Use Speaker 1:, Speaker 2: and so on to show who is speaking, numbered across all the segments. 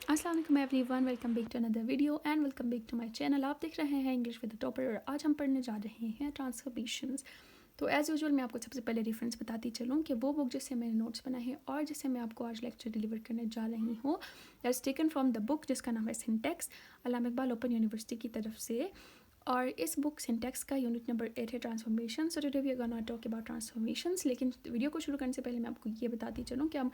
Speaker 1: अस्सलाम वालेकुम everyone, welcome back to another video and welcome back to my channel. आप देख रहे हैं इंग्लिश विद द टॉपर और आज हम पढ़ने जा रहे हैं ट्रांसफॉर्मेशंस। तो एज़ यूजुअल मैं आपको सबसे पहले रेफरेंस बताती चलूँ कि वो बुक जिससे मैंने नोट्स बनाए हैं और जिससे मैं आपको आज लेक्चर डिलीवर करने जा रही हूँ that's taken from the book जिसका नाम है syntax, Allama Iqbal open university की तरफ से। और इस बुक सिंटेक्स का यूनिट नंबर 8 है transformation. So today we are gonna talk about transformations. लेकिन वीडियो को शुरू करने से पहले मैं आपको ये बताती चलूँ कि हम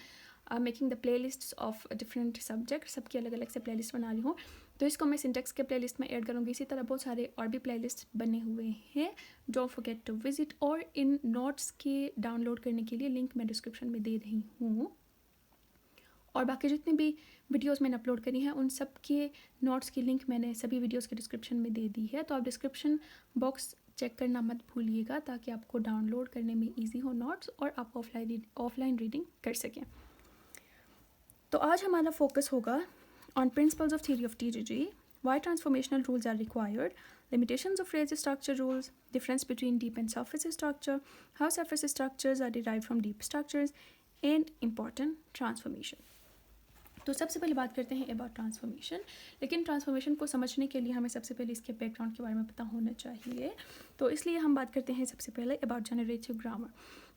Speaker 1: making the play list of different subject, सबकी अलग अलग से प्ले लिस्ट बना रही हूँ। तो इसको मैं सिंटेक्स के प्ले लिस्ट में ऐड करूँगी। इसी तरह बहुत सारे और भी प्ले लिस्ट बने हुए हैं, डोंट फॉरगेट टू विजिट। और इन नोट्स के डाउनलोड करने के लिए लिंक मैं डिस्क्रिप्शन में दे रही हूँ। और बाकी जितनी भी वीडियोस मैंने अपलोड करी हैं उन सब के नोट्स की लिंक मैंने सभी वीडियोस के डिस्क्रिप्शन में दे दी है। तो आप डिस्क्रिप्शन बॉक्स चेक करना मत भूलिएगा ताकि आपको डाउनलोड करने में ईजी हो नोट्स और आप ऑफलाइन रीडिंग कर सकें। तो आज हमारा फोकस होगा on principles of theory of TGG, why transformational rules are required, limitations of phrase structure rules, difference between deep and surface structure, how surface structures are derived from deep structures, and important transformation। तो सबसे पहले बात करते हैं about transformation. लेकिन transformation को समझने के लिए हमें सबसे पहले इसके बैकग्राउंड के बारे में पता होना चाहिए। तो इसलिए हम बात करते हैं सबसे पहले अबाउट जनरेटिव ग्रामर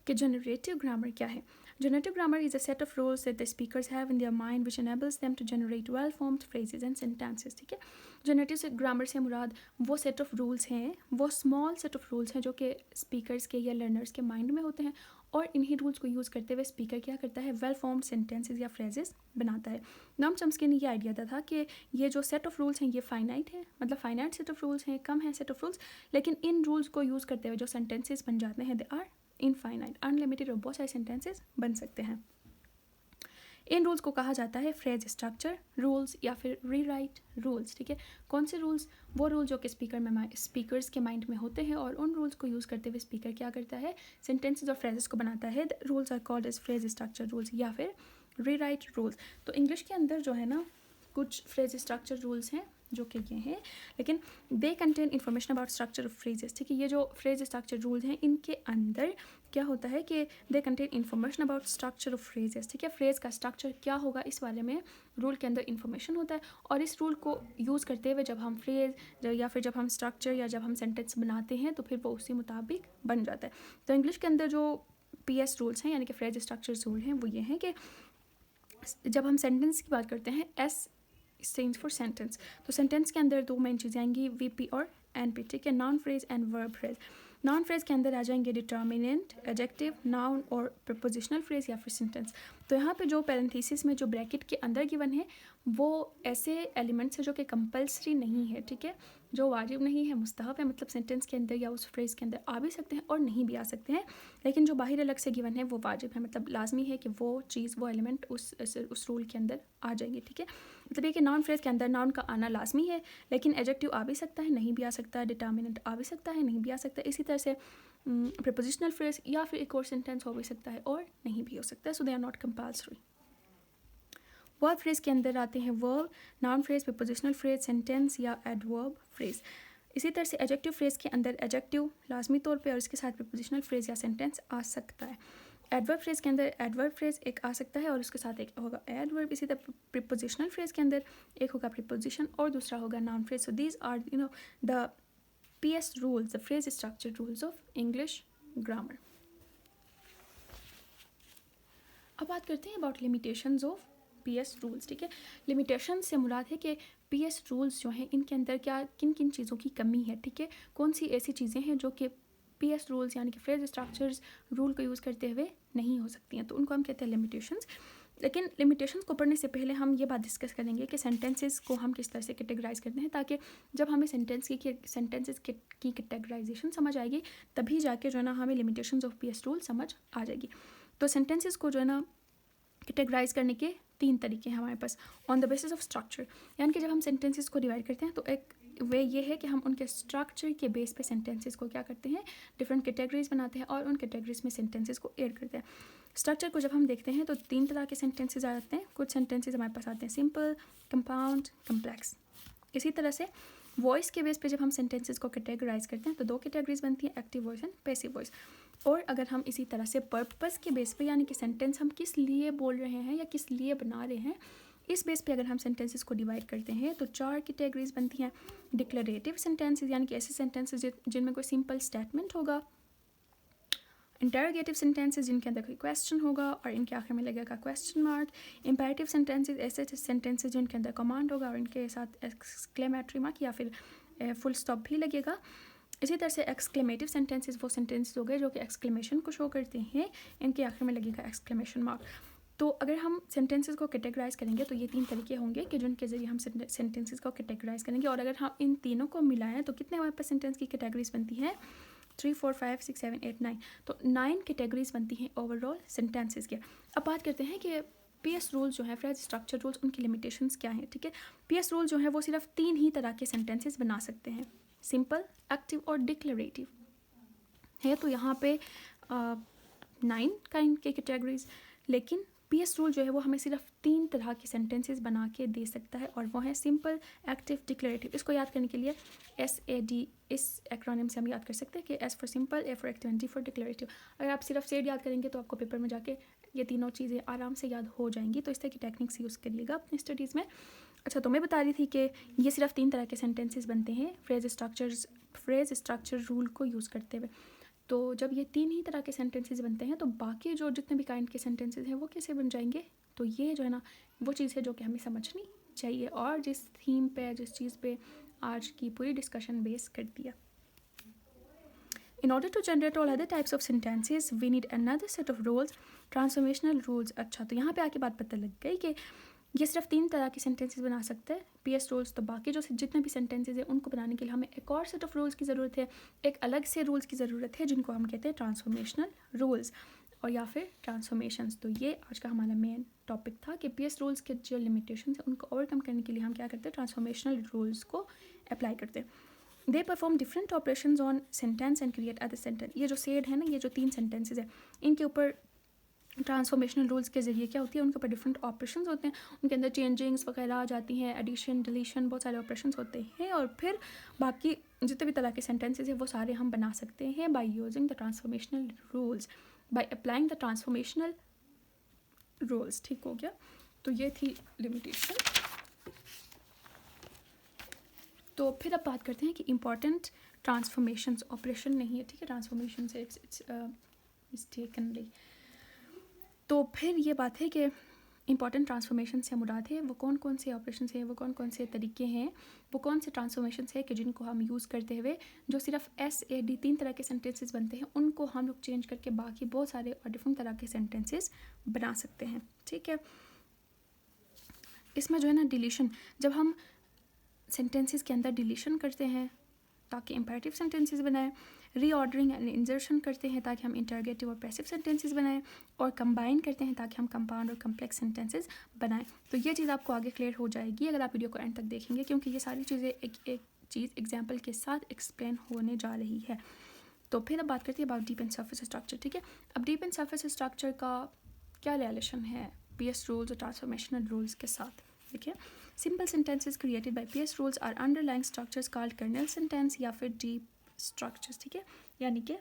Speaker 1: कि जनरेटिव ग्रामर क्या है। Generative grammar is a set of rules that the speakers have in their mind which enables them to generate well formed phrases and sentences. ठीक है, जनरेटिव ग्रामर से मुराद वो set of rules हैं, वो small set of rules हैं जो कि speakers के या लर्नर्स के माइंड में होते हैं और इन्हीं रूल्स को यूज़ करते हुए स्पीकर क्या करता है, वेल फॉर्म्ड सेंटेंसेस या फ्रेजेस बनाता है। नॉम चॉम्स्की ने ये आइडिया दिया था कि ये जो सेट ऑफ रूल्स हैं ये फाइनाइट है, मतलब फाइनाइट सेट ऑफ रूल्स हैं, कम है सेट ऑफ रूल्स, लेकिन इन रूल्स को यूज़ करते हुए जो सेंटेंसेस बन जाते हैं दे आर इनफाइनाइट, अनलिमिटेड और बहुत सारे सेंटेंसेस बन सकते हैं। इन रूल्स को कहा जाता है फ्रेज स्ट्रक्चर रूल्स या फिर रीराइट रूल्स। ठीक है, कौन से रूल्स? वो रूल जो कि स्पीकर्स के माइंड में होते हैं और उन रूल्स को यूज़ करते हुए स्पीकर क्या करता है, सेंटेंसेस और फ्रेजेस को बनाता है। Rules are called as phrase structure rules या फिर रीराइट रूल्स। तो इंग्लिश के अंदर जो है ना कुछ फ्रेज स्ट्रक्चर रूल्स हैं जो कि ये हैं, लेकिन they contain information about structure of phrases. ठीक है, ये जो फ्रेज स्ट्रक्चर रूल्स हैं इनके अंदर क्या होता है कि they contain information about structure of phrases. ठीक है, फ्रेज का स्ट्रक्चर क्या होगा इस बारे में रूल के अंदर इन्फॉर्मेशन होता है और इस रूल को यूज़ करते हुए जब हम फ्रेज या फिर जब हम स्ट्रक्चर या जब हम सेंटेंस बनाते हैं तो फिर वो उसी मुताबिक बन जाता है। तो इंग्लिश के अंदर जो PS रूल्स हैं यानी कि फ्रेज स्ट्रक्चर रूल हैं वो ये हैं कि जब हम सेंटेंस की बात करते हैं S स्टैंड्स फॉर सेंटेंस, तो सेंटेंस के अंदर दो मेन चीज़ें आएंगी, VP और NP। ठीक है, noun phrase and verb phrase. Noun phrase के अंदर आ जाएंगे डिटर्मिनेंट, एडजेक्टिव, नाउन और प्रपोजिशनल फ्रेज या फिर सेंटेंस। तो यहाँ पे जो पैरेंथेसिस में जो ब्रैकेट के अंदर गिवन है वो ऐसे एलिमेंट्स है जो कि कंपल्सरी नहीं है। ठीक है, जो वाजिब नहीं है, मुस्तहब है, मतलब सेंटेंस के अंदर या उस फ्रेज के अंदर आ भी सकते हैं और नहीं भी आ सकते हैं, लेकिन जो बाहर अलग से गिवन है वो वाजिब है, मतलब लाजमी है कि वो चीज़ वो एलिमेंट उस रूल के अंदर आ जाएंगे। ठीक है, मतलब ये कि नाउन फ्रेज के अंदर नाउन का आना लाजमी है, लेकिन एडजेक्टिव आ भी सकता है, नहीं भी आ सकता है, डिटर्मिनेंट आ भी सकता है, नहीं भी आ सकता है। इसी तरह से प्रपोजिशनल फ्रेज या फिर एक और सेंटेंस हो भी सकता है और नहीं भी हो सकता है। So they are not compulsory. Verb phrase के अंदर आते हैं verb, noun phrase, prepositional phrase, sentence या एडवर्ब फ्रेज। इसी तरह से एडजेक्टिव फ्रेज के अंदर एडजेक्टिव लाजमी तौर पे और इसके साथ प्रपोजिशनल फ्रेज या सेंटेंस आ सकता है। एडवर्ब फ्रेज के अंदर एडवर्ब फ्रेज एक आ सकता है और उसके साथ एक होगा एडवर्ब। इसी तरह प्रीपोजिशनल फ्रेज के अंदर एक होगा प्रीपोजिशन और दूसरा होगा noun phrase. So these are the PS rules, the phrase structure rules of English grammar। अब बात करते हैं about limitations of PS rules. ठीक है, लिमिटेशन से मुराद है कि PS रूल्स जो हैं इनके अंदर क्या किन किन चीज़ों की कमी है। ठीक है, कौन सी ऐसी चीज़ें हैं जो कि PS रूल्स यानी कि फ्रेज स्ट्रक्चर्स रूल को यूज़ करते हुए नहीं हो सकती हैं, तो उनको हम कहते हैं लिमिटेशंस। लेकिन लिमिटेशंस को पढ़ने से पहले हम ये बात डिस्कस करेंगे कि सेंटेंसेस को हम किस तरह से कैटेगराइज करते हैं, ताकि जब हमें सेंटेंसेस की कैटेगराइजेशन समझ आएगी तभी जाके जो है ना हमें लिमिटेशंस ऑफ PS रूल समझ आ जाएगी। तो सेंटेंसेस को जो है ना कैटेगराइज करने के 3 तरीके हैं हमारे pass on the basis of structure, यानी कि जब हम सेंटेंसेस को डिवाइड करते हैं तो एक वे ये है कि हम उनके स्ट्रक्चर के बेस पे सेंटेंसेस को क्या करते हैं, डिफरेंट कैटेगरीज बनाते हैं और उन कैटेगरीज में सेंटेंसेस को ऐड करते हैं। स्ट्रक्चर को जब हम देखते हैं तो 3 तरह के सेंटेंसेस आ जाते हैं। कुछ सेंटेंसेस हमारे पास आते हैं सिंपल, कंपाउंड, कम्प्लेक्स। इसी तरह से वॉइस के बेस पे जब हम सेंटेंसेस को कैटेगराइज करते हैं तो 2 कैटेगरीज बनती हैं, active voice and passive voice. और अगर हम इसी तरह से पर्पस के बेस पे यानी कि सेंटेंस हम किस लिए बोल रहे हैं या किस लिए बना रहे हैं इस बेस पे अगर हम सेंटेंसेस को डिवाइड करते हैं तो 4 कैटेगरीज बनती हैं। डिक्लेरेटिव सेंटेंसेस यानी कि ऐसे सेंटेंसेस जिनमें कोई सिंपल स्टेटमेंट होगा, इंटरोगेटिव सेंटेंसेस जिनके अंदर कोई क्वेश्चन होगा और इनके आखिर में लगेगा क्वेश्चन मार्क, इंपेरेटिव सेंटेंसेस ऐसे सेंटेंसेस जिनके अंदर कमांड होगा और इनके साथ एक्सक्लेमेटरी मार्क या फिर फुल स्टॉप भी लगेगा। इसी तरह से एक्सक्लेमेटिव सेंटेंसेस वो सेंटेंसेस हो गए जो कि एक्सक्लेमेशन को शो करते हैं, इनके आखिर में लगेगा एक्सक्लेमेशन मार्क। तो अगर हम सेंटेंसेस को कैटेगराइज करेंगे तो ये 3 तरीके होंगे कि जिनके ज़रिए हम सेंटेंसेस को कैटेगराइज करेंगे। और अगर हम इन तीनों को मिलाएं तो कितने हमारे पास सेंटेंस की कैटेगरीज बनती हैं? 3, 4, 5, 6, 7, 8, 9। तो 9 कैटेगरीज बनती हैं ओवरऑल सेंटेंसेस के। अब बात करते हैं कि पीएस रूल्स जो है, फ्रेज स्ट्रक्चर रूल्स, उनकी लिमिटेशंस क्या हैं। ठीक है, पीएस रूल जो है वो सिर्फ 3 ही तरह के सेंटेंसेस बना सकते हैं, सिंपल, एक्टिव और डिक्लेरेटिव है। तो यहाँ पे 9 काइंड के कैटेगरीज, लेकिन पीएस रूल जो है वो हमें सिर्फ 3 तरह के सेंटेंसेस बना के दे सकता है और वो है सिंपल, एक्टिव, डिक्लेरेटिव। इसको याद करने के लिए SAD इस एक्रोनिम से हम याद कर सकते हैं कि S for simple, A for active, D for declarative. अगर आप सिर्फ सेड याद करेंगे तो आपको पेपर में जाके ये तीनों चीज़ें आराम से याद हो जाएंगी। तो इस तरह की टेक्निक्स यूज़ करिएगा अपनी स्टडीज़ में। अच्छा, तो मैं बता रही थी कि ये सिर्फ 3 तरह के सेंटेंसेस बनते हैं फ्रेज स्ट्रक्चर रूल को यूज़ करते हुए। तो जब ये 3 ही तरह के सेंटेंसेस बनते हैं तो बाकी जो जितने भी काइंड के सेंटेंसेस हैं वो कैसे बन जाएंगे? तो ये जो है ना वो चीज़ है जो कि हमें समझनी चाहिए और जिस थीम पे, जिस चीज़ पे आज की पूरी डिस्कशन बेस कर दिया। In order to generate all other types of sentences, we need another set of rules, transformational rules। अच्छा, तो यहाँ पे आके बात पता लग गई कि ये सिर्फ 3 तरह के सेंटेंसेस बना सकते हैं पीएस रूल्स। तो बाकी जो जितने भी सेंटेंसेस हैं उनको बनाने के लिए हमें एक और सेट ऑफ रूल्स की ज़रूरत है, एक अलग से रूल्स की ज़रूरत है जिनको हम कहते हैं ट्रांसफॉर्मेशनल रूल्स और या फिर ट्रांसफॉर्मेशंस। तो ये आज का हमारा मेन टॉपिक था कि पीएस रूल्स के जो लिमिटेशंस हैं उनको ओवरकम करने के लिए हम क्या करते हैं, ट्रांसफॉर्मेशनल रूल्स को अप्लाई करते हैं। They perform different operations on sentence and create other sentence. ये जो सेड है ना, ये जो 3 सेंटेंसेज है, इनके ऊपर ट्रांसफॉर्मेशनल रूल्स के ज़रिए क्या होती है, उनके ऊपर डिफरेंट ऑपरेशंस होते हैं, उनके अंदर चेंजिंग्स वगैरह आ जाती हैं, एडिशन, डिलीशन, बहुत सारे ऑपरेशंस होते हैं। और फिर बाकी जितने भी तरह के सेंटेंसेज हैं वो सारे हम बना सकते हैं by using the transformational rules, by applying the transformational rules. ठीक हो गया, तो ये थी लिमिटेशन। तो फिर अब बात करते हैं कि इंपॉर्टेंट ट्रांसफॉर्मेशंस, ऑपरेशन नहीं है, ठीक है, ट्रांसफॉर्मेशन से इट्स मिस्टेकनली। तो फिर ये बात है कि इंपॉर्टेंट ट्रांसफॉर्मेशन से मुराद है वो कौन कौन से ऑपरेशन हैं, वो कौन कौन से तरीके हैं, वो कौन से ट्रांसफॉर्मेशन है कि जिनको हम यूज़ करते हुए जो सिर्फ SAD 3 तरह के सेंटेंसेस बनते हैं उनको हम लोग चेंज करके बाकी बहुत सारे और डिफरेंट तरह के सेंटेंसेस बना सकते हैं। ठीक है, इसमें जो है ना डिलीशन, जब हम सेंटेंसेस के अंदर डिलीशन करते हैं ताकि इंपेरेटिव सेंटेंसेस बनाएं, रीऑर्डरिंग एंड इंजर्शन करते हैं ताकि हम इंटरोगेटिव और पैसिव सेंटेंसेस बनाएं, और कंबाइन करते हैं ताकि हम कंपाउंड और कम्प्लेक्स सेंटेंसेस बनाएं। तो ये चीज़ आपको आगे क्लियर हो जाएगी अगर आप वीडियो को एंड तक देखेंगे, क्योंकि ये सारी चीज़ें एक चीज़ एग्जाम्पल के साथ एक्सप्लेन होने जा रही है। तो फिर अब बात करते हैं about deep and surface structure. ठीक है, अब डीप एंड सरफेस स्ट्रक्चर का क्या रिलेशन है पीएस रूल्स और ट्रांसफॉर्मेशनल रूल्स के साथ? देखिए, simple sentences created by PS rules are underlying structures called kernel sentence या फिर डीप स्ट्रक्चर्स। ठीक है, यानी कि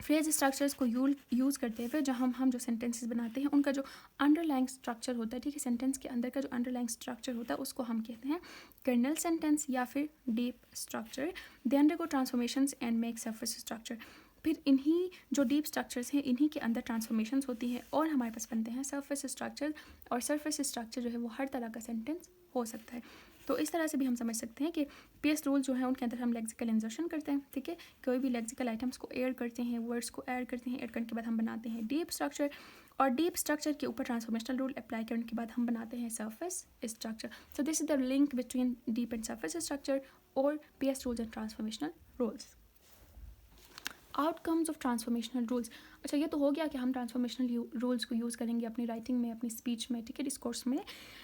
Speaker 1: फ्रेज स्ट्रक्चर्स को यूज़ करते हुए जहाँ हम जो सेंटेंसेस बनाते हैं उनका जो अंडरलाइंग स्ट्रक्चर होता है, ठीक है, सेंटेंस के अंदर का जो अंडरलाइंग स्ट्रक्चर होता है उसको हम कहते हैं कर्नल सेंटेंस या फिर deep structure. They undergo transformations and make surface structure. फिर इन्हीं जो डीप स्ट्रक्चर्स हैं इन्हीं के अंदर ट्रांसफॉर्मेशंस होती हैं और हमारे पास बनते हैं सरफेस स्ट्रक्चर। और सरफेस स्ट्रक्चर जो है वो हर तरह का सेंटेंस हो सकता है। तो इस तरह से भी हम समझ सकते हैं कि पीएस रूल जो है उनके अंदर हम लेक्सिकल इंजर्शन करते हैं। ठीक है, कोई भी लेक्सिकल आइटम्स को ऐड करते हैं, वर्ड्स को ऐड करते हैं, ऐड करने के बाद हम बनाते हैं डीप स्ट्रक्चर, और डीप स्ट्रक्चर के ऊपर ट्रांसफॉर्मेशनल रूल अप्लाई करने के बाद हम बनाते हैं surface structure. So this is the link between deep and surface structure और PS rules and transformational rules. Outcomes of transformational rules. अच्छा, ये तो हो गया कि हम ट्रांसफॉर्मेशनल रूल्स को यूज़ करेंगे अपनी राइटिंग में, अपनी स्पीच में, ठीक है, डिस्कोर्स में,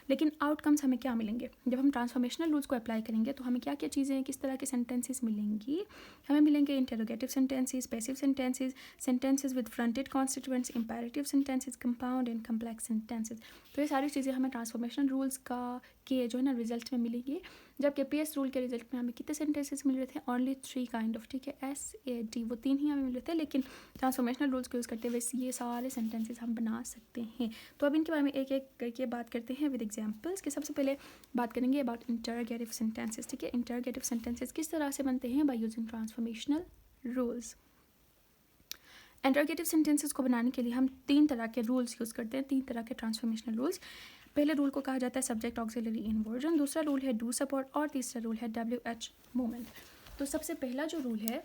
Speaker 1: लेकिन आउटकम्स हमें क्या मिलेंगे जब हम ट्रांसफॉर्मेशनल रूल्स को अप्लाई करेंगे? तो हमें क्या क्या चीज़ें, किस तरह के सेंटेंसेस मिलेंगी? हमें मिलेंगे interrogative sentences, passive sentences, sentences with fronted constituents, imperative sentences, compound and complex sentences. तो ये सारी चीज़ें हमें ट्रांसफॉर्मेशनल रूल्स के जो है ना रिजल्ट में मिलेंगी। जबकि पीएस रूल के रिजल्ट में हमें कितने सेंटेंसेस मिल रहे थे? ओनली 3 काइंड ऑफ, ठीक है, SAD वो 3 ही हमें मिल रहे थे, लेकिन ट्रांसफॉर्मेशनल रूल्स रूल्स को यूज़ करते हुए ये सारे सेंटेंसेस हम बना सकते हैं। तो अब इनके बारे में एक एक करके बात करते हैं विद एग्जांपल्स के। सबसे पहले बात करेंगे अबाउट इंटरोगेटिव सेंटेंसेस, ठीक है। इंटरोगेटिव सेंटेंसेस किस तरह से बनते हैं? By using transformational rules. Interrogative sentences को बनाने के लिए हम 3 तरह के रूल्स यूज़ करते हैं, 3 तरह के ट्रांसफॉर्मेशनल रूल्स। पहले रूल को कहा जाता है सब्जेक्ट ऑक्सिलरी इन्वर्जन, दूसरा रूल है डू सपोर्ट और तीसरा रूल है WH मोमेंट। तो सबसे पहला जो रूल है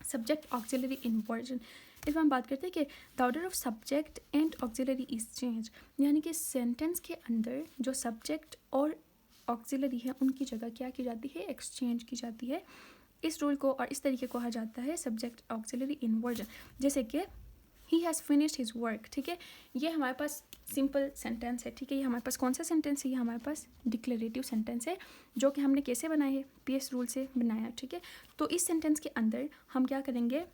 Speaker 1: सब्जेक्ट ऑक्सिलरी इन्वर्जन, इसमें हम बात करते हैं कि the order of subject and auxiliary is change, यानी कि सेंटेंस के अंदर जो सब्जेक्ट और ऑक्सिलरी है उनकी जगह क्या की जाती है? एक्सचेंज की जाती है। इस रूल को और इस तरीके को कहा जाता है सब्जेक्ट ऑक्सिलरी इन्वर्जन। जैसे कि ही हैज़ फिनिश्ड हिज वर्क, ठीक है। ये हमारे पास सिंपल सेंटेंस है, ठीक है। ये हमारे पास कौन सा सेंटेंस है? ये हमारे पास डिक्लेरेटिव सेंटेंस है, जो कि हमने कैसे बनाया है? PS रूल से बनाया, ठीक है। तो इस सेंटेंस के अंदर हम क्या करेंगे?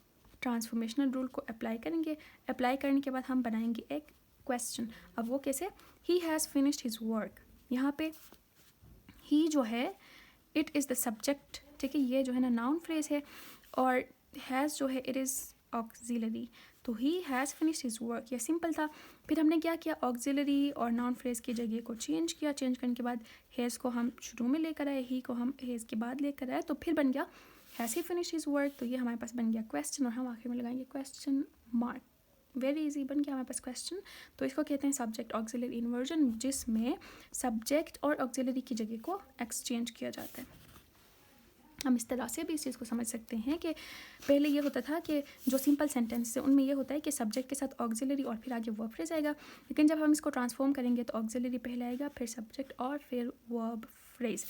Speaker 1: ट्रांसफॉर्मेशनल रूल को अप्लाई करेंगे। अप्लाई करने के बाद हम बनाएंगे एक क्वेश्चन। अब वो कैसे? ही हैज़ फिनिश्ड हिज वर्क, यहाँ पे ही जो है इट इज़ द सब्जेक्ट, ठीक है। ये जो है ना नाउन फ्रेज है, और हैज़ जो है इट इज़ ऑक्सिलरी। तो he has finished his work, ये सिंपल था। फिर हमने क्या किया? ऑक्सिलरी और नाउन फ्रेज की जगह को चेंज किया। चेंज करने के बाद हैज़ को हम शुरू में लेकर आए, ही को हम हैज़ के बाद लेकर आए, तो फिर बन गया has he finished his work. तो ये हमारे पास बन गया क्वेश्चन, और हम आखिर में लगाएंगे क्वेश्चन मार्क। वेरी इजी बन गया हमारे पास क्वेश्चन। तो इसको कहते हैं सब्जेक्ट ऑक्सिलरी इन्वर्जन, जिसमें सब्जेक्ट और ऑक्सिलरी की जगह को एक्सचेंज किया जाता है। हम इस तरह से भी इस चीज़ को समझ सकते हैं कि पहले ये होता था कि जो सिंपल सेंटेंस है उनमें ये होता है कि सब्जेक्ट के साथ ऑक्सिलरी और फिर आगे वर्ब फ्रेज आएगा, लेकिन जब हम इसको ट्रांसफॉर्म करेंगे तो ऑक्सिलरी पहले आएगा, फिर सब्जेक्ट और फिर verb phrase.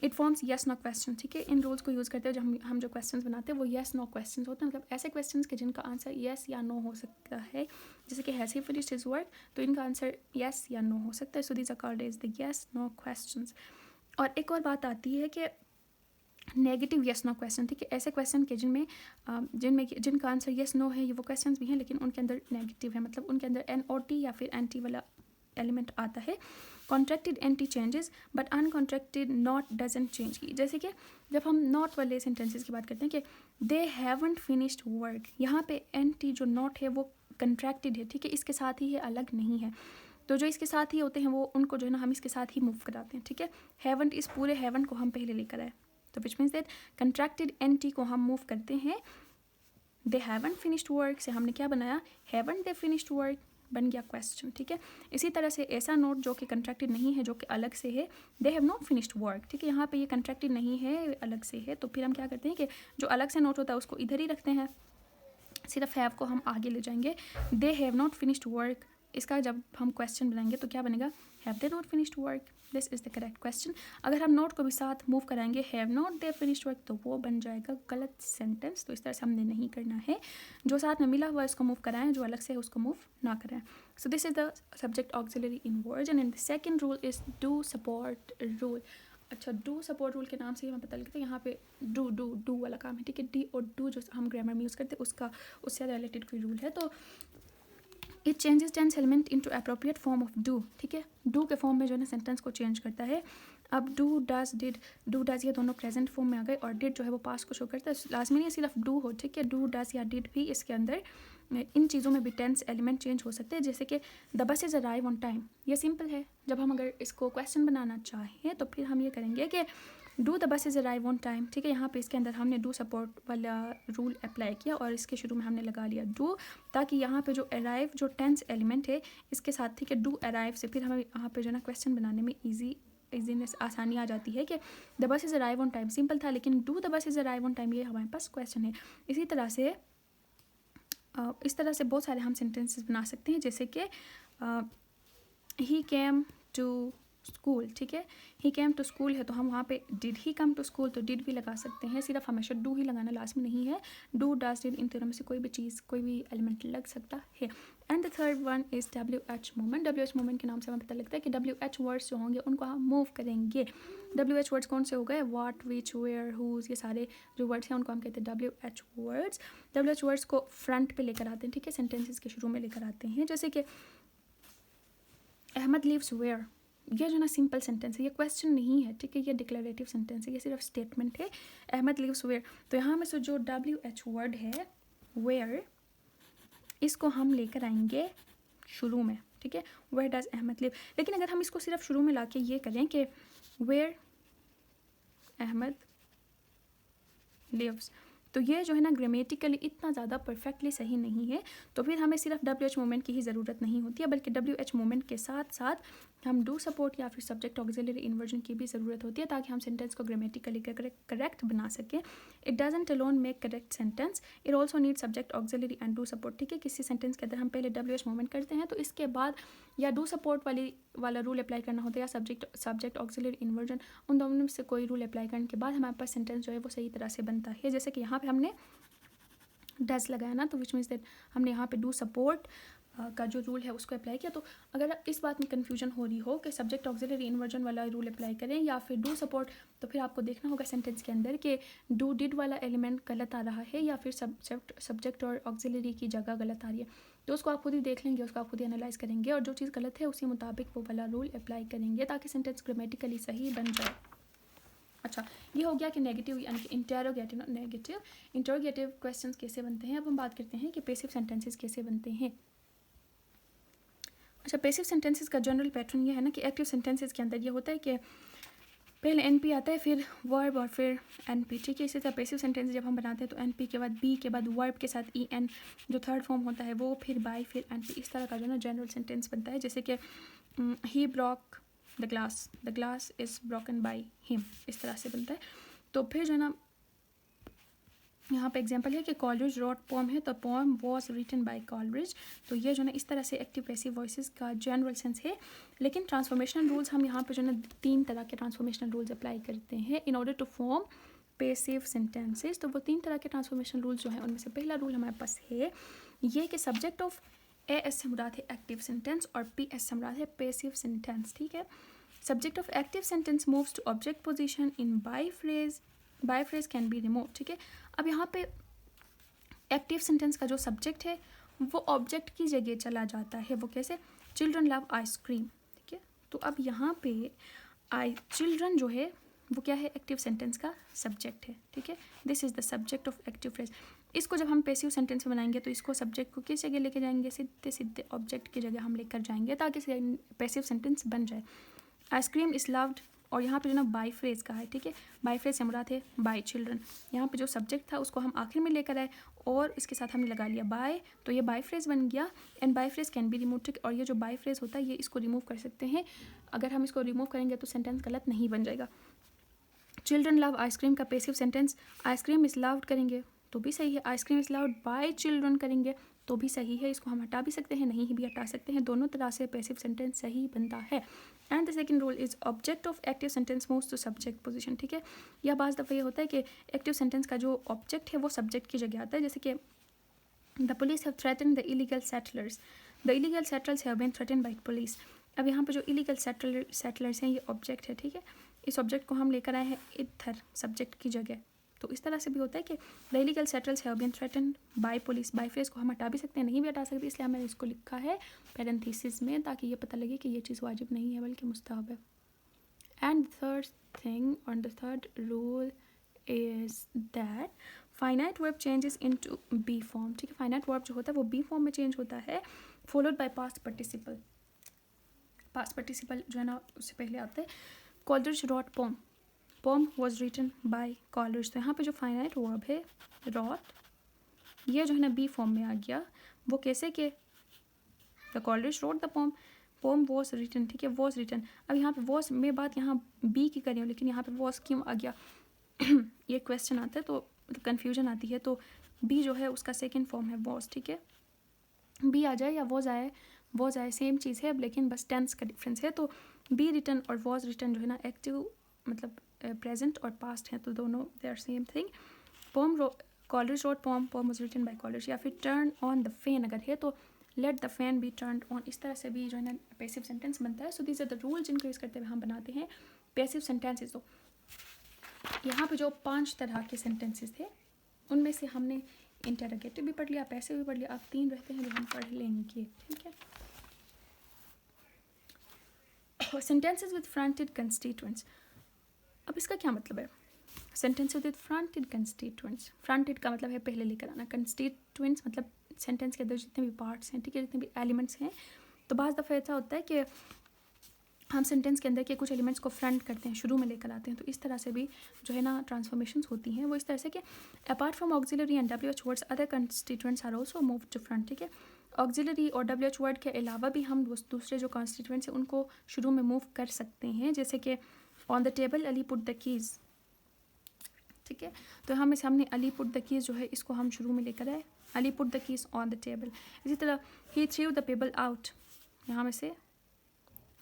Speaker 1: It forms yes no question, ठीक है। इन रूल्स को यूज़ करते हुए जब हम जो क्वेश्चन बनाते हैं वो येस नो क्वेश्चन होते हैं, मतलब ऐसे क्वेश्चन के जिनका आंसर येस या नो हो सकता है। जैसे कि has he finished his work, तो इनका आंसर येस या नो हो सकता है। So these are called as the yes no question. और एक और बात आती है कि नेगेटिव येस नो क्वेश्चन, ठीक है। ऐसे क्वेश्चन के जिनका आंसर येस नो है, ये वो क्वेश्चन भी हैं लेकिन उनके अंदर नेगेटिव है, मतलब उनके अंदर NOT या फिर एंटी वाला एलिमेंट आता है। Contracted anti changes but uncontracted not doesn't change की। जैसे कि जब हम नॉट वाले सेंटेंसेस की बात करते हैं कि दे हैवंट फिनिश्ड वर्क, यहाँ पे एंटी जो नॉट है वो कंट्रैक्टेड है, ठीक है, इसके साथ ही है, अलग नहीं है। तो जो इसके साथ ही होते हैं वो उनको जो है ना हम इसके साथ ही मूव कराते हैं, ठीक है। हैवंट, इस पूरे हैवंट को हम पहले लेकर आए, तो which means that contracted anti को हम मूव करते हैं। दे हैवंट फिनिश्ड वर्क से हमने क्या बनाया? हैवंट दे फिनिश्ड वर्क, बन गया क्वेश्चन, ठीक है। इसी तरह से ऐसा नोट जो कि कंट्रैक्टेड नहीं है, जो कि अलग से है, they have not finished work, ठीक है। यहाँ पे ये कंट्रैक्टेड नहीं है, अलग से है, तो फिर हम क्या करते हैं कि जो अलग से नोट होता है उसको इधर ही रखते हैं, सिर्फ हैव को हम आगे ले जाएंगे। They have not finished work, इसका जब हम क्वेश्चन बनाएंगे तो क्या बनेगा? Have they not finished work, this is the correct question. अगर हम नोट को भी साथ मूव कराएंगे have not they finished work, तो वो बन जाएगा गलत सेंटेंस। तो इस तरह से हमने नहीं करना है, जो साथ में मिला हुआ है उसको मूव कराएं, जो अलग से है उसको मूव ना कराएं। So this is the subject auxiliary inversion. And the second rule is do support rule. अच्छा, डू सपोर्ट रूल के नाम से हमें पता लगता है यहाँ पे डू वाला काम है, ठीक है। डी और डू जो हम ग्रामर में यूज़ करते हैं उसका उससे रिलेटेड कोई रूल है, तो it changes tense element into appropriate form of do, ठीक है। डू के फॉर्म में जो है ना सेंटेंस को चेंज करता है। अब do does did, do does ये दोनों प्रेजेंट फॉर्म में आ गए, और डिड जो है वो पास्ट को शो करता है। लाजमी नहीं सिर्फ डू हो, ठीक है। डू डज या डिड भी इसके अंदर, इन चीज़ों में भी टेंस एलिमेंट चेंज हो सकते हैं। जैसे कि the bus is arrive on time, ये सिंपल है। जब हम अगर इसको क्वेश्चन बनाना चाहें तो फिर हम ये करेंगे कि do the bus is arrive on time, ठीक है। यहाँ पे इसके अंदर हमने डू सपोर्ट वाला रूल अप्लाई किया और इसके शुरू में हमने लगा लिया डू, ताकि यहाँ पे जो अराइव जो टेंस एलिमेंट है इसके साथ, ठीक है, डू अराइव से फिर हमें यहाँ पे जो ना क्वेश्चन बनाने में ईजीनेस आसानी आ जाती है कि the bus is arrive on time simple था, लेकिन do the bus is arrive on time ये हमारे पास क्वेश्चन है। इसी तरह से इस तरह से बहुत सारे हम सेंटेंसेस बना सकते हैं, जैसे कि ही केम टू स्कूल, ठीक है। ही केम टू स्कूल है तो हम वहाँ पे did he come to school, तो डिड भी लगा सकते हैं। सिर्फ हमेशा डू ही लगाना लास्ट में नहीं है, डू डज डिड इन तीनों में से कोई भी चीज़ कोई भी एलिमेंट लग सकता है। And the third one is WH moment. WH moment के नाम से हमें पता लगता है कि WH वर्ड्स जो होंगे उनको हम मूव करेंगे। WH वर्ड्स कौन से हो गए? वाट, विच, वेयर, हुज, ये सारे जो वर्ड्स हैं उनको हम कहते हैं WH वर्ड्स। WH वर्ड्स को फ्रंट पे लेकर आते हैं, ठीक है, सेंटेंसेस के शुरू में लेकर आते हैं। जैसे कि अहमद लिव्स वेयर, ये जो ना सिंपल सेंटेंस है, ये क्वेश्चन नहीं है, ठीक है, ये डिक्लेरेटिव सेंटेंस है, ये सिर्फ स्टेटमेंट है। अहमद लिव्स वेयर, तो यहाँ में से जो WH वर्ड है वेयर, इसको हम लेकर आएंगे शुरू में, ठीक है, वेयर डज अहमद लिव। लेकिन अगर हम इसको सिर्फ शुरू में लाके ये करें कि वेयर अहमद लिव्स, तो ये जो है ना ग्रामेटिकली इतना ज़्यादा परफेक्टली सही नहीं है। तो फिर हमें सिर्फ डब्ल्यू एच मोमेंट की ही ज़रूरत नहीं होती है, बल्कि डब्ल्यू एच मोमेंट के साथ साथ हम डू सपोर्ट या फिर सब्जेक्ट ऑक्सिलरी इन्वर्जन की भी ज़रूरत होती है, ताकि हम सेंटेंस को ग्रामेटिकली करेक्ट बना सकें। It doesn't alone make correct sentence, it also need subject auxiliary and do support, ठीक है। किसी सेंटेंस के अंदर हम पहले डब्ल्यू एच मोमेंट करते हैं तो इसके बाद या डू सपोर्ट वाला रूल अप्लाई करना होता है या सब्जेक्ट ऑक्सिलरी इन्वर्जन, उन दोनों में से कोई रूल अप्लाई करने के बाद हमारे पास सेंटेंस जो है वो सही तरह से बनता है। जैसे कि यहाँ पे हमने डज लगाया ना, तो विच मीन्स दैट हमने यहाँ पे डू सपोर्ट का जो रूल है उसको अप्लाई किया। तो अगर इस बात में कन्फ्यूजन हो रही हो कि सब्जेक्ट ऑक्सिलरी इन्वर्जन वाला रूल अप्लाई करें या फिर डू सपोर्ट, तो फिर आपको देखना होगा सेंटेंस के अंदर कि डू डिड वाला एलिमेंट गलत आ रहा है या फिर सब्जेक्ट और ऑक्सिलरी की जगह गलत आ रही है। तो उसको आप खुद ही देख लेंगे, उसको आप खुद ही एनालाइज करेंगे और जो चीज़ गलत है उसी मुताबिक वो वाला रूल अप्लाई करेंगे ताकि सेंटेंस ग्रामेटिकली सही बन जाए। अच्छा, ये हो गया कि नेगेटिव यानी कि इंटरोगेटिव क्वेश्चंस कैसे बनते हैं। अब हम बात करते हैं कि पैसिव सेंटेंसेस कैसे बनते हैं। अच्छा, पैसिव सेंटेंसेस का जनरल पैटर्न ये है ना कि एक्टिव सेंटेंसेस के अंदर ये होता है कि पहले एनपी आता है, फिर वर्ब और फिर एनपी, ठीक है। इसी तरह पैसिव सेंटेंस जब हम बनाते हैं तो एनपी के बाद बी के बाद वर्ब के साथ ई एन जो थर्ड फॉर्म होता है वो, फिर बाय, फिर एनपी, इस तरह का जो ना जनरल सेंटेंस बनता है। जैसे कि he broke the glass is broken by him, इस तरह से बनता है। तो फिर जो ना यहाँ पे एग्जांपल है कि कॉलरिज रोट पोम है, तो poem was written by Coleridge. तो ये जो ना इस तरह से एक्टिव पैसिव वॉइसेस का जनरल सेंस है। लेकिन ट्रांसफॉर्मेशनल रूल्स हम यहाँ पे जो ना 3 तरह के ट्रांसफॉर्मेशनल रूल्स अप्लाई करते हैं in order to form passive sentences. तो वो 3 तरह के ट्रांसफॉर्मेशनल रूल्स जो है उनमें से पहला रूल हमारे पास है ये कि सब्जेक्ट ऑफ ए एस से मुराद है एक्टिव सेंटेंस और पी एस से मुराद है पैसिव सेंटेंस, ठीक है। Subject of active sentence moves to object position in by phrase can be remove, ठीक है। अब यहाँ पे एक्टिव सेंटेंस का जो सब्जेक्ट है वो ऑब्जेक्ट की जगह चला जाता है। वो कैसे? चिल्ड्रन लव आइसक्रीम, ठीक है। तो अब यहाँ पे चिल्ड्रन जो है वो क्या है? एक्टिव सेंटेंस का सब्जेक्ट है, ठीक है। This is the subject of active phrase. इसको जब हम पैसिव सेंटेंस में बनाएंगे तो इसको सब्जेक्ट को किस जगह लेके जाएंगे? सीधे सीधे ऑब्जेक्ट की जगह हम लेकर जाएंगे ताकि पैसिव सेंटेंस बन जाए। आइसक्रीम इज़ लव्ड, और यहाँ पे जो ना बाय फ्रेज का है, ठीक है। बाय फ्रेज से मुराद है बाय चिल्ड्रन। यहाँ पे जो सब्जेक्ट था उसको हम आखिर में लेकर आए और इसके साथ हमने लगा लिया बाय, तो ये बाय फ्रेज बन गया। And by phrase can be remove, ठीक। और ये जो बाय फ्रेज होता है ये इसको रिमूव कर सकते हैं। अगर हम इसको रिमूव करेंगे तो सेंटेंस गलत नहीं बन जाएगा। चिल्ड्रन लव आइसक्रीम का passive sentence ice cream is loved करेंगे तो भी सही है, ice cream is loved by children करेंगे तो भी सही है। इसको हम हटा भी सकते हैं, नहीं भी हटा सकते हैं, दोनों तरह से पैसिव सेंटेंस सही बनता है। And the second rule is object of active sentence moves to subject position, ठीक है। या बाज़ दफ़ा ये होता है कि एक्टिव सेंटेंस का जो ऑब्जेक्ट है वो सब्जेक्ट की जगह आता है। जैसे कि the police have threaten the illegal settlers, the illegal settlers have been threaten by police. अब यहाँ पे जो इलीगल सेटलर्स हैं ये ऑब्जेक्ट है, ठीक है। इस ऑब्जेक्ट को हम लेकर आए हैं इधर सब्जेक्ट की जगह। तो इस तरह से भी होता है कि the illegal settlers have been threaten by police. By phrase को हम हटा भी सकते हैं, नहीं भी हटा सकते, इसलिए मैंने इसको लिखा है पैरेंथेसिस में ताकि ये पता लगे कि ये चीज़ वाजिब नहीं है बल्कि मुस्तहब है। एंड थर्ड थिंग और the third rule is that finite verb changes into be form, ठीक है। फाइनाइट वर्ब जो होता है वो बी फॉर्म में चेंज होता है followed by past participle. Past participle जो है ना उससे पहले आता है Coleridge wrote poem, poem was written by Coleridge. तो यहाँ पे जो फाइनाइट वर्ब है रॉट, ये जो है ना बी फॉर्म में आ गया। वो कैसे कि the Coleridge wrote the poem, poem was written, ठीक है, वॉज रिटन। अब यहाँ पे वॉज में बात यहाँ बी की करी हूँ, लेकिन यहाँ पे वॉज क्यों आ गया ये क्वेश्चन आता है, तो मतलब कन्फ्यूजन आती है। तो बी जो है उसका सेकेंड फॉर्म है वॉज, ठीक है। बी आ जाए या वॉज आए सेम चीज़ है, लेकिन बस टेंस का डिफरेंस है। तो बी रिटन और वॉज रिटन जो है ना एक्टिव मतलब प्रेजेंट और पास्ट है, तो दोनों they are same thing. Poem Coleridge wrote poem, poem was written by Coleridge. या फिर टर्न ऑन द फैन अगर है तो let the fan be turned on, इस तरह से भी जो है ना पैसिव सेंटेंस बनता है। So these are the rule जिनको यूज़ करते हुए हम बनाते हैं पैसिव सेंटेंसेस। तो यहाँ पे जो 5 तरह के सेंटेंसेस थे उनमें से हमने इंटरोगेटिव भी पढ़ लिया, पैसिव भी पढ़ लिया, अब 3 रहते हैं जो हम पढ़ लेंगे, ठीक है। सेंटेंसेस विद फ्रंटेड कंस्टिट्यूएंट्स, अब इसका क्या मतलब है? Sentence with fronted constituents, fronted का मतलब है पहले लेकर आना, कंस्टिट्यूएंट्स मतलब सेंटेंस के अंदर जितने भी पार्ट्स हैं, ठीक है, जितने भी एलिमेंट्स हैं, तो बाज़ दफ़ा ऐसा होता है कि हम सेंटेंस के अंदर के कुछ एलिमेंट्स को फ्रंट करते हैं, शुरू में लेकर आते हैं। तो इस तरह से भी जो है ना ट्रांसफॉर्मेशंस होती हैं वो इस तरह से कि apart from auxiliary and WH words other constituents are also move to front, ठीक है। ऑक्सिलरी और WH वर्ड के अलावा भी हम दूसरे जो कॉन्स्टिट्यूएंट्स हैं उनको शुरू में मूव कर सकते हैं, जैसे कि on the table Ali put the keys, ठीक है। तो हम इस हमने अली पुट द कीज़ जो है इसको हम शुरू में लेकर आए, Ali put the keys on the table. इसी तरह ही थ्रू द पेबल आउट, यहाँ में से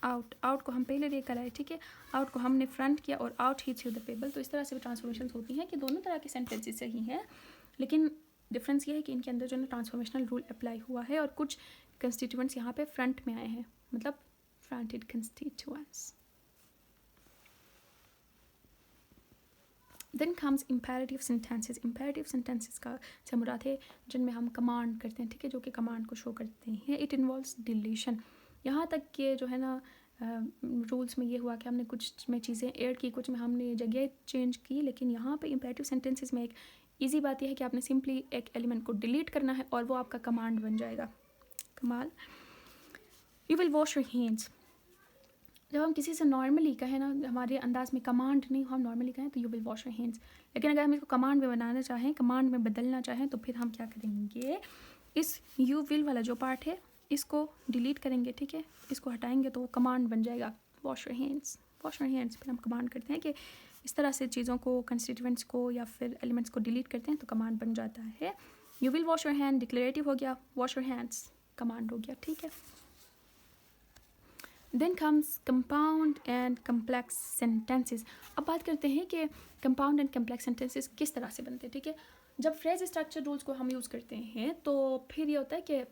Speaker 1: आउट को हम पहले लेकर आए, ठीक है, आउट को हमने फ्रंट किया और out he through the payable. तो इस तरह से भी ट्रांसफॉर्मेशन होती हैं कि दोनों तरह के सेंटेंसेस सही हैं, लेकिन डिफरेंस ये है कि इनके अंदर जो है ट्रांसफॉर्मेशनल रूल अप्लाई हुआ है और कुछ कंस्टिट्यूएंट्स यहाँ पे फ्रंट में आए हैं, मतलब fronted constituents. Then comes imperative sentences. Imperative sentences का से मुराद है जिनमें हम कमांड करते हैं, ठीक है, जो कि कमांड को शो करते हैं। इट इन्वॉल्व्स डिलीशन, यहाँ तक कि जो है ना रूल्स में ये हुआ कि हमने कुछ में चीज़ें ऐड की, कुछ में हमने जगह चेंज की, लेकिन यहाँ पे इम्पेरेटिव सेंटेंसेस में एक इजी बात यह है कि आपने सिंपली एक एलिमेंट को डिलीट करना है और वो आपका कमांड बन जाएगा। कमाल। You will wash your hands, जब हम किसी से नॉर्मली कहें ना, हमारे अंदाज में कमांड नहीं, हम नॉर्मली कहें तो you will wash your hands, लेकिन अगर हम इसको कमांड में बनाना चाहें, कमांड में बदलना चाहें, तो फिर हम क्या करेंगे, इस यू विल वाला जो पार्ट है इसको डिलीट करेंगे, ठीक है, इसको हटाएंगे तो वो कमांड बन जाएगा wash your hands, wash your hands. फिर हम कमांड करते हैं कि इस तरह से चीज़ों को, कंस्टिट्यूएंट्स को या फिर एलिमेंट्स को डिलीट करते हैं तो कमांड बन जाता है। You will wash your hand declarative हो गया, वॉश योर हैंड्स कमांड हो गया, ठीक है। Then comes compound and complex sentences. अब बात करते हैं कि कंपाउंड एंड कम्प्लेक्स सेंटेंसेस किस तरह से बनते हैं, ठीक है। जब फ्रेज स्ट्रक्चर रूल्स को हम यूज़ करते हैं तो फिर ये होता है कि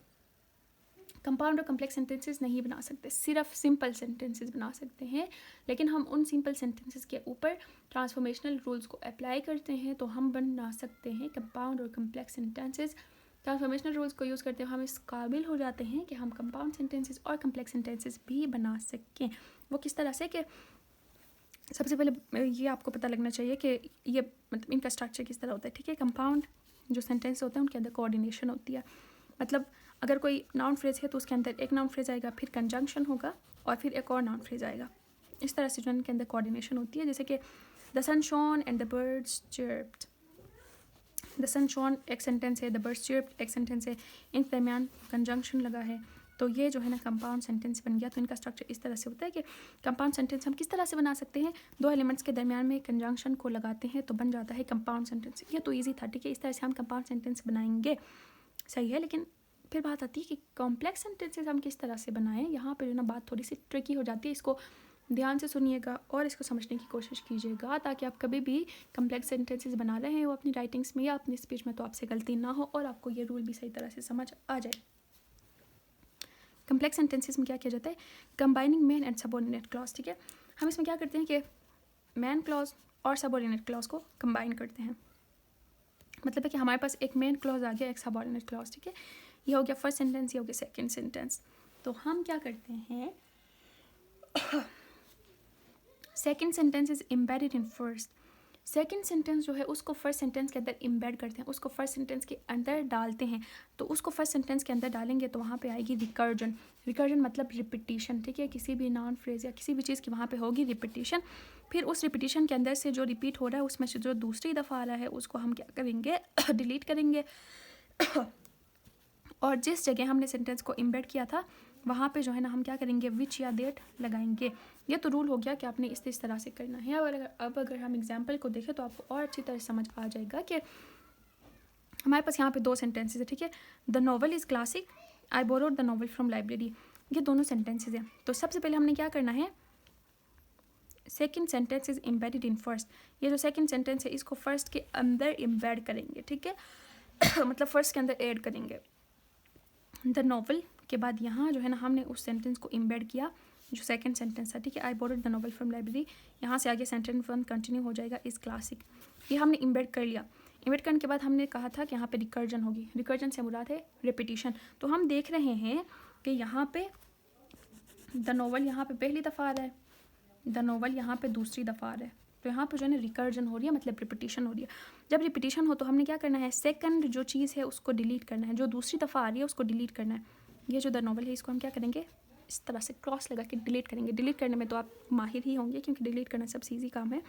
Speaker 1: कंपाउंड और कम्प्लेक्स सेंटेंसेस नहीं बना सकते, सिर्फ सिंपल सेंटेंसेस बना सकते हैं, लेकिन हम उन सिंपल सेंटेंसेस के ऊपर ट्रांसफॉर्मेशनल रूल्स को अप्लाई करते हैं तो हम बना सकते हैं कंपाउंड और कम्प्लेक्स सेंटेंसेस। ट्रांसफॉर्मेशनल रूल्स को यूज़ करते हुए हम इस काबिल हो जाते हैं कि हम कंपाउंड सेंटेंसेस और कम्प्लेक्स सेंटेंसेस भी बना सकें। वो किस तरह से कि सबसे पहले ये आपको पता लगना चाहिए कि ये मतलब इनका स्ट्रक्चर किस तरह होता है, ठीक है। कंपाउंड जो सेंटेंस होते हैं उनके अंदर कोऑर्डिनेशन होती है, मतलब अगर कोई नाउन फ्रेज है तो उसके अंदर एक नाउन फ्रेज आएगा, फिर कंजंक्शन होगा और फिर एक और नाउन फ्रेज आएगा। इस तरह से जो इनके अंदर कोऑर्डिनेशन होती है, जैसे कि the sun shone and the birds chirped. The sun shone एक सेंटेंस है, द बर्ड्स चिर्प्ड एक सेंटेंस है, इन दरमियान कंजंक्शन लगा है, तो ये जो है ना कंपाउंड सेंटेंस बन गया। तो इनका स्ट्रक्चर इस तरह से होता है कि कंपाउंड सेंटेंस हम किस तरह से बना सकते हैं, दो एलिमेंट्स के दरमियान में कंजंक्शन को लगाते हैं तो बन जाता है कंपाउंड सेंटेंस। ये तो ईजी था, ठीक है, इस तरह से हम कंपाउंड सेंटेंस बनाएंगे, सही है। लेकिन फिर बात आती है कि कॉम्प्लेक्स सेंटेंसेस हम किस तरह से बनाएं। यहाँ पर जो ना बात थोड़ी सी ट्रिकी हो जाती है, इसको ध्यान से सुनिएगा और इसको समझने की कोशिश कीजिएगा ताकि आप कभी भी कॉम्प्लेक्स सेंटेंसेस बना रहे हैं वो अपनी राइटिंग्स में या अपनी स्पीच में तो आपसे गलती ना हो और आपको ये रूल भी सही तरह से समझ आ जाए। कॉम्प्लेक्स सेंटेंसेस में क्या किया जाता है, combining main and subordinate clause, ठीक है। हम इसमें क्या करते हैं कि मेन क्लॉज और सबऑर्डिनेट क्लॉज को कंबाइन करते हैं, मतलब है कि हमारे पास एक मेन क्लॉज आ गया, एक सबऑर्डिनेट क्लॉज, ठीक है। ये हो गया फर्स्ट सेंटेंस, ये हो गया सेकंड सेंटेंस। तो हम क्या करते हैं, second sentence is embedded in first. Second sentence जो है उसको फर्स्ट सेंटेंस के अंदर एम्बेड करते हैं, उसको फर्स्ट सेंटेंस के अंदर डालते हैं। तो उसको फर्स्ट सेंटेंस के अंदर डालेंगे तो वहाँ पे आएगी रिकर्जन। रिकर्जन मतलब रिपीटिशन, ठीक है, किसी भी नाउन फ्रेज या किसी भी चीज़ की वहाँ पे होगी रिपीटिशन। फिर उस रिपीटिशन के अंदर से जो रिपीट हो रहा है उसमें से जो दूसरी दफ़ा आ रहा है उसको हम क्या करेंगे, डिलीट करेंगे और जिस जगह हमने सेंटेंस को एम्बेड किया था वहाँ पे जो है ना हम क्या करेंगे, विच या डेट लगाएंगे। ये तो रूल हो गया कि आपने इस तरह से करना है। अब अगर हम एग्जांपल को देखें तो आपको और अच्छी तरह समझ आ जाएगा कि हमारे पास यहाँ पे दो सेंटेंसेस है, ठीक है। The novel is classic, I borrowed the novel from library, ये दोनों सेंटेंसेस हैं। तो सबसे पहले हमने क्या करना है, second sentence is embedded in first. ये जो सेकेंड सेंटेंस है इसको फर्स्ट के अंदर एम्बेड करेंगे, ठीक है मतलब फर्स्ट के अंदर ऐड करेंगे। द नॉवल के बाद यहाँ जो है ना हमने उस सेंटेंस को एम्बेड किया जो सेकंड सेंटेंस था, ठीक है। I borrowed the novel from library, यहाँ से आगे सेंटेंस 1 कंटिन्यू हो जाएगा, इज़ क्लासिक। ये हमने एम्बेड कर लिया। एम्बेड करने के बाद हमने कहा था कि यहाँ पे रिकर्जन होगी, रिकर्जन से मुराद है रिपीटिशन। तो हम देख रहे हैं कि यहाँ पे द नॉवल यहाँ पे पहली दफ़ा आ रहा है, द नॉवल यहाँ पे दूसरी दफ़ा आ रहा है, तो यहाँ पर जो है ना रिकर्जन हो रही है, मतलब रिपीटिशन हो रही है। जब रिपीटिशन हो तो हमने क्या करना है, सेकंड जो चीज़ है उसको डिलीट करना है, जो दूसरी दफ़ा आ रही है उसको डिलीट करना है। ये जो द नॉवल है इसको हम क्या करेंगे, इस तरह से क्रॉस लगा के डिलीट करेंगे। डिलीट करने में तो आप माहिर ही होंगे क्योंकि डिलीट करना सबसे ईजी काम है।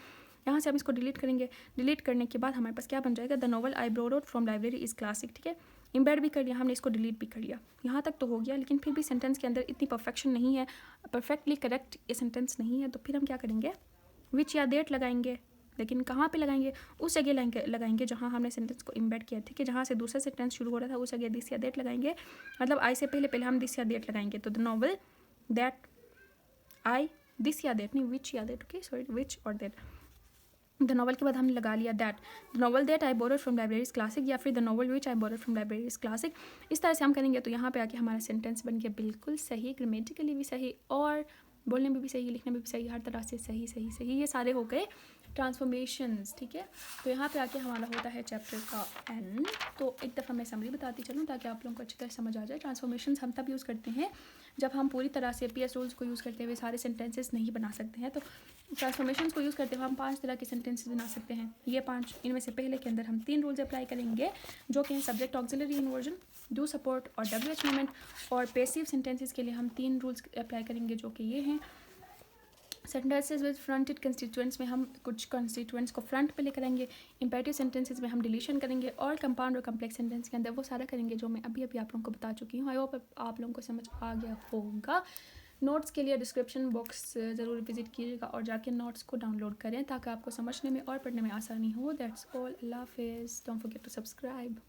Speaker 1: यहाँ से हम इसको डिलीट करेंगे। डिलीट करने के बाद हमारे पास क्या बन जाएगा, the novel I borrowed from library is classic. ठीक है, इम्बेड भी कर लिया हमने, इसको डिलीट भी कर लिया। यहाँ तक तो हो गया, लेकिन फिर भी सेंटेंस के अंदर इतनी परफेक्शन नहीं है, परफेक्टली करेक्ट ये सेंटेंस नहीं है। तो फिर हम क्या करेंगे, विच या देट लगाएंगे, लेकिन कहाँ पे लगाएंगे, उस जगह लगाएंगे जहाँ हमने सेंटेंस को इम्बेड किया। ठीक है, जहाँ से दूसरा सेंटेंस शुरू हो रहा था उस जगह दिस या देट लगाएंगे, मतलब आई से पहले हम दिस या देट लगाएंगे। तो the novel that I, this या देट नहीं, विच या देट, ओके सॉरी, विच और देट। द नॉवल के बाद हमने लगा लिया that, the novel that I borrowed from libraries classic, या फिर the novel which I borrowed from libraries classic. इस तरह से हम करेंगे तो यहाँ पे आके हमारा सेंटेंस बन गया बिल्कुल सही, ग्रामेटिकली भी सही और बोलने में भी सही, लिखने में भी सही, हर तरह से सही सही सही। ये सारे हो गए ट्रांसफॉर्मेशंस। ठीक है, तो यहाँ पे आके हमारा होता है चैप्टर का एंड। तो एक दफ़ा मैं समरी बताती चलूँ ताकि आप लोगों को अच्छी तरह समझ आ जाए। ट्रांसफॉर्मेशंस हम तब यूज़ करते हैं जब हम पूरी तरह से PS रूल्स को यूज़ करते हुए सारे सेंटेंसेस नहीं बना सकते हैं। तो ट्रांसफॉर्मेशंस को यूज़ करते हुए हम 5 तरह के सेंटेंसेस बना सकते हैं। ये 5, इनमें से पहले के अंदर हम 3 रूल्स अप्लाई करेंगे जो कि हैं subject auxiliary inversion, do support और WH मोमेंट। और पैसिव सेंटेंसेस के लिए हम 3 रूल्स अप्लाई करेंगे जो कि ये हैं। सेंटेंसेस विद फ्रंटेड कंस्टिट्यूएंट्स में हम कुछ कंस्टिट्यूएंट्स को फ्रंट पे लेकर आएंगे। इंपेरेटिव सेंटेंसेस में हम डिलीशन करेंगे और कंपाउंड और कम्प्लेक्स सेंटेंस के अंदर वो सारा करेंगे जो मैं अभी आप लोगों को बता चुकी हूँ। आई होप आप लोगों को समझ आ गया होगा। नोट्स के लिए डिस्क्रिप्शन बॉक्स ज़रूर विजिट कीजिएगा और जाके नोट्स को डाउनलोड करें ताकि आपको समझने में और पढ़ने में आसानी हो। दैट्स ऑल, अल्लाह हाफिज़, डोंट फॉरगेट टू सब्सक्राइब।